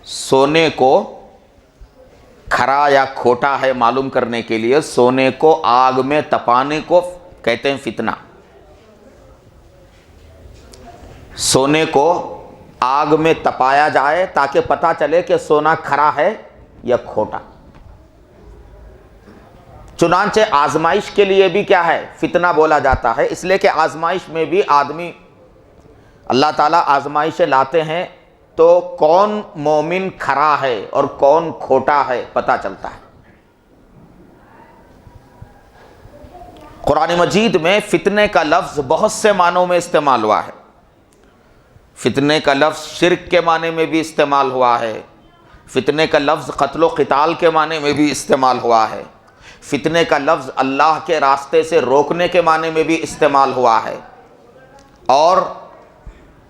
سونے کو کھرا یا کھوٹا ہے معلوم کرنے کے لیے سونے کو آگ میں تپانے کو کہتے ہیں فتنہ۔ سونے کو آگ میں تپایا جائے تاکہ پتہ چلے کہ سونا کھرا ہے یا کھوٹا۔ چنانچہ آزمائش کے لیے بھی کیا ہے؟ فتنہ بولا جاتا ہے، اس لیے کہ آزمائش میں بھی آدمی اللہ تعالیٰ آزمائشیں لاتے ہیں تو کون مومن کھرا ہے اور کون کھوٹا ہے پتہ چلتا ہے۔ قرآن مجید میں فتنے کا لفظ بہت سے معنوں میں استعمال ہوا ہے۔ فتنے کا لفظ شرک کے معنی میں بھی استعمال ہوا ہے، فتنے کا لفظ قتل و قتال کے معنی میں بھی استعمال ہوا ہے، فتنے کا لفظ اللہ کے راستے سے روکنے کے معنی میں بھی استعمال ہوا ہے، اور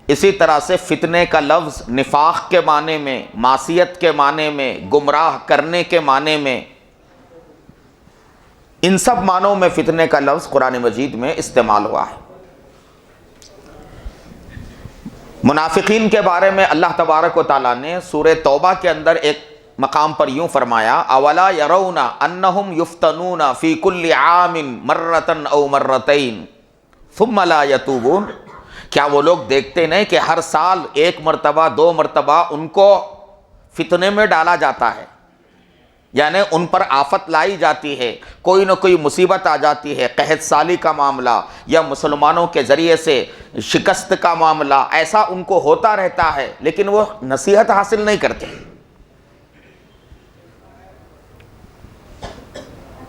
اسی طرح سے فتنے کا لفظ نفاق کے معنی میں، معصیت کے معنی میں، گمراہ کرنے کے معنی میں، ان سب معنوں میں فتنے کا لفظ قرآن مجید میں استعمال ہوا ہے۔ منافقین کے بارے میں اللہ تبارک و تعالیٰ نے سورہ توبہ کے اندر ایک مقام پر یوں فرمایا، اولا یرون انہم یفتنون فی کل عام مرۃ او مرتین ثم لا یتوبون، کیا وہ لوگ دیکھتے نہیں کہ ہر سال ایک مرتبہ دو مرتبہ ان کو فتنے میں ڈالا جاتا ہے، یعنی ان پر آفت لائی جاتی ہے، کوئی نہ کوئی مصیبت آ جاتی ہے، قحط سالی کا معاملہ یا مسلمانوں کے ذریعے سے شکست کا معاملہ، ایسا ان کو ہوتا رہتا ہے لیکن وہ نصیحت حاصل نہیں کرتے۔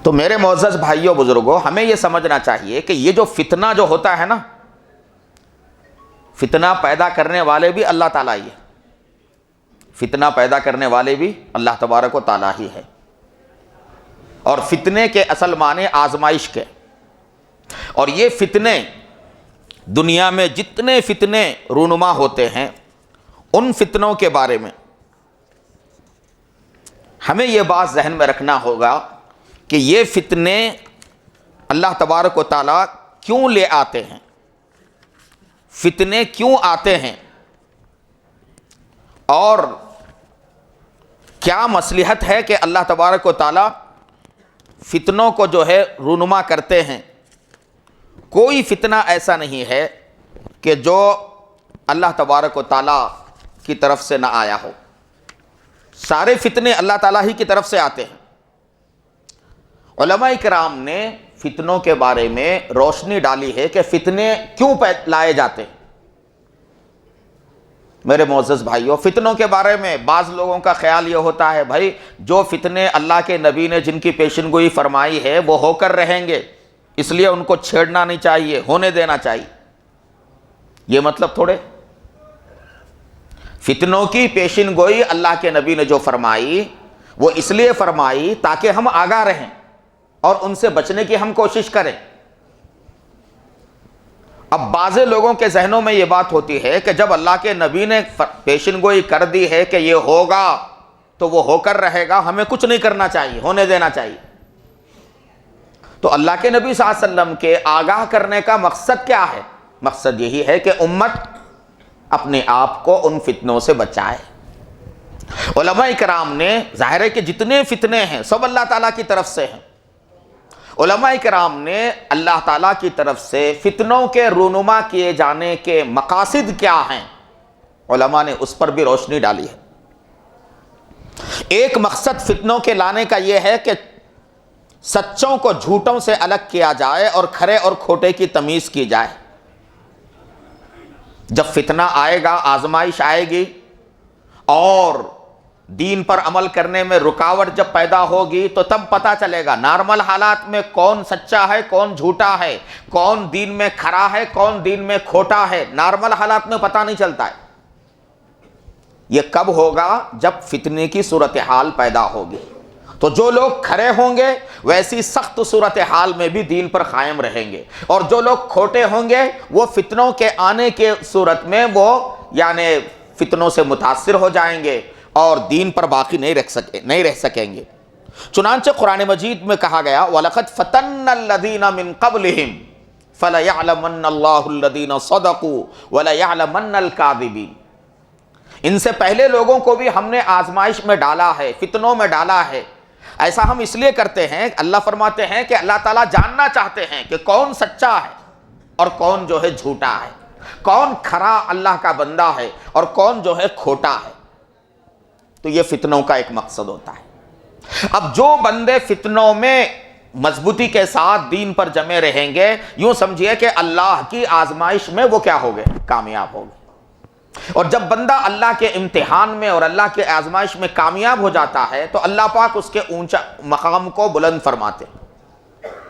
تو میرے معزز بھائیوں بزرگوں، ہمیں یہ سمجھنا چاہیے کہ یہ جو فتنہ جو ہوتا ہے نا، فتنہ پیدا کرنے والے بھی اللہ تعالیٰ ہی ہے، فتنہ پیدا کرنے والے بھی اللہ تبارک و تعالیٰ ہی ہے، اور فتنے کے اصل معنی آزمائش کے، اور یہ فتنے دنیا میں جتنے فتنے رونما ہوتے ہیں ان فتنوں کے بارے میں ہمیں یہ بات ذہن میں رکھنا ہوگا کہ یہ فتنے اللہ تبارک و تعالیٰ کیوں لے آتے ہیں، فتنے کیوں آتے ہیں، اور کیا مصلحت ہے کہ اللہ تبارک و تعالیٰ فتنوں کو جو ہے رونما کرتے ہیں۔ کوئی فتنہ ایسا نہیں ہے کہ جو اللہ تبارک و تعالیٰ کی طرف سے نہ آیا ہو، سارے فتنے اللہ تعالیٰ ہی کی طرف سے آتے ہیں۔ علماء کرام نے فتنوں کے بارے میں روشنی ڈالی ہے کہ فتنے کیوں لائے جاتے ہیں۔ میرے معزز بھائیوں، فتنوں کے بارے میں بعض لوگوں کا خیال یہ ہوتا ہے، بھائی جو فتنے اللہ کے نبی نے جن کی پیشن گوئی فرمائی ہے وہ ہو کر رہیں گے، اس لیے ان کو چھیڑنا نہیں چاہیے، ہونے دینا چاہیے۔ یہ مطلب تھوڑے، فتنوں کی پیشن گوئی اللہ کے نبی نے جو فرمائی وہ اس لیے فرمائی تاکہ ہم آگاہ رہیں اور ان سے بچنے کی ہم کوشش کریں۔ اب بعض لوگوں کے ذہنوں میں یہ بات ہوتی ہے کہ جب اللہ کے نبی نے پیشن گوئی کر دی ہے کہ یہ ہوگا تو وہ ہو کر رہے گا، ہمیں کچھ نہیں کرنا چاہیے، ہونے دینا چاہیے۔ تو اللہ کے نبی صلی اللہ علیہ وسلم کے آگاہ کرنے کا مقصد کیا ہے؟ مقصد یہی ہے کہ امت اپنے آپ کو ان فتنوں سے بچائے۔ علماء کرام نے ظاہر ہے کہ جتنے فتنے ہیں سب اللہ تعالیٰ کی طرف سے ہیں، علماء کرام نے اللہ تعالیٰ کی طرف سے فتنوں کے رونما کیے جانے کے مقاصد کیا ہیں، علماء نے اس پر بھی روشنی ڈالی ہے۔ ایک مقصد فتنوں کے لانے کا یہ ہے کہ سچوں کو جھوٹوں سے الگ کیا جائے اور کھرے اور کھوٹے کی تمیز کی جائے۔ جب فتنہ آئے گا، آزمائش آئے گی، اور دین پر عمل کرنے میں رکاوٹ جب پیدا ہوگی تو تب پتہ چلے گا نارمل حالات میں کون سچا ہے کون جھوٹا ہے، کون دین میں کھرا ہے کون دین میں کھوٹا ہے، نارمل حالات میں پتہ نہیں چلتا ہے۔ یہ کب ہوگا؟ جب فتنے کی صورتحال پیدا ہوگی، تو جو لوگ کھرے ہوں گے ویسی سخت صورتحال میں بھی دین پر قائم رہیں گے، اور جو لوگ کھوٹے ہوں گے وہ فتنوں کے آنے کے صورت میں وہ یعنی فتنوں سے متاثر ہو جائیں گے اور دین پر باقی نہیں رہ سکیں گے۔ چنانچہ قرآن مجید میں کہا گیا وَلَقَدْ فَتَنَّ الَّذِينَ مِن قَبْلِهِمْ فَلَيَعْلَمَنَّ اللَّهُ الَّذِينَ صَدَقُوا وَلَيَعْلَمَنَّ الْكَاذِبِينَ۔ ان سے پہلے لوگوں کو بھی ہم نے آزمائش میں ڈالا ہے، فتنوں میں ڈالا ہے۔ ایسا ہم اس لیے کرتے ہیں، اللہ فرماتے ہیں کہ اللہ تعالیٰ جاننا چاہتے ہیں کہ کون سچا ہے اور کون جو ہے جھوٹا ہے، کون کھرا اللہ کا بندہ ہے اور کون جو ہے کھوٹا ہے۔ تو یہ فتنوں کا ایک مقصد ہوتا ہے۔ اب جو بندے فتنوں میں مضبوطی کے ساتھ دین پر جمے رہیں گے، یوں سمجھیے کہ اللہ کی آزمائش میں وہ کیا ہو گئے؟ کامیاب ہو گئے۔ اور جب بندہ اللہ کے امتحان میں اور اللہ کے آزمائش میں کامیاب ہو جاتا ہے تو اللہ پاک اس کے اونچا مقام کو بلند فرماتے ہیں۔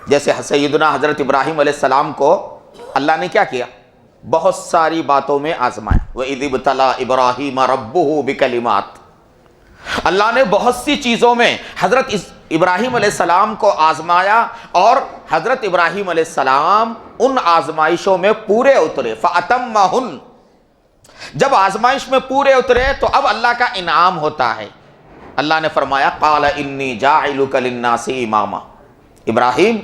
جیسے سیدنا حضرت ابراہیم علیہ السلام کو اللہ نے کیا کیا؟ بہت ساری باتوں میں آزمایا۔ وَإِذِ ابْتَلَىٰ إِبْرَاهِيمَ رَبُّهُ بِكَلِمَاتٍ، اللہ نے بہت سی چیزوں میں حضرت ابراہیم علیہ السلام کو آزمایا، اور حضرت ابراہیم علیہ السلام ان آزمائشوں میں پورے اترے۔ فَأَتَمَّهُنَّ، جب آزمائش میں پورے اترے تو اب اللہ کا انعام ہوتا ہے۔ اللہ نے فرمایا قَالَ إِنِّي جَاعِلُكَ لِلنَّاسِ إِمَامًا، ابراہیم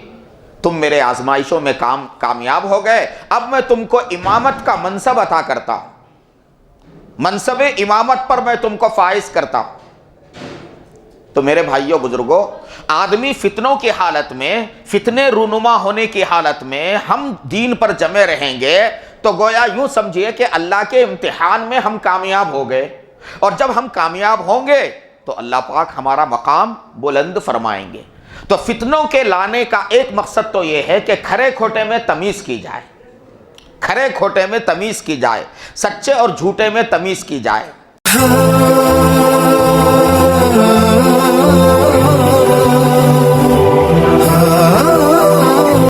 تم میرے آزمائشوں میں کامیاب ہو گئے، اب میں تم کو امامت کا منصب عطا کرتا ہوں، منصب امامت پر میں تم کو فائز کرتا ہوں۔ تو میرے بھائیوں بزرگوں، آدمی فتنوں کی حالت میں، فتنے رونما ہونے کی حالت میں ہم دین پر جمے رہیں گے تو گویا یوں سمجھیے کہ اللہ کے امتحان میں ہم کامیاب ہو گئے، اور جب ہم کامیاب ہوں گے تو اللہ پاک ہمارا مقام بلند فرمائیں گے۔ تو فتنوں کے لانے کا ایک مقصد تو یہ ہے کہ کھرے کھوٹے میں تمیز کی جائے، کھرے کھوٹے میں تمیز کی جائے، سچے اور جھوٹے میں تمیز کی جائے۔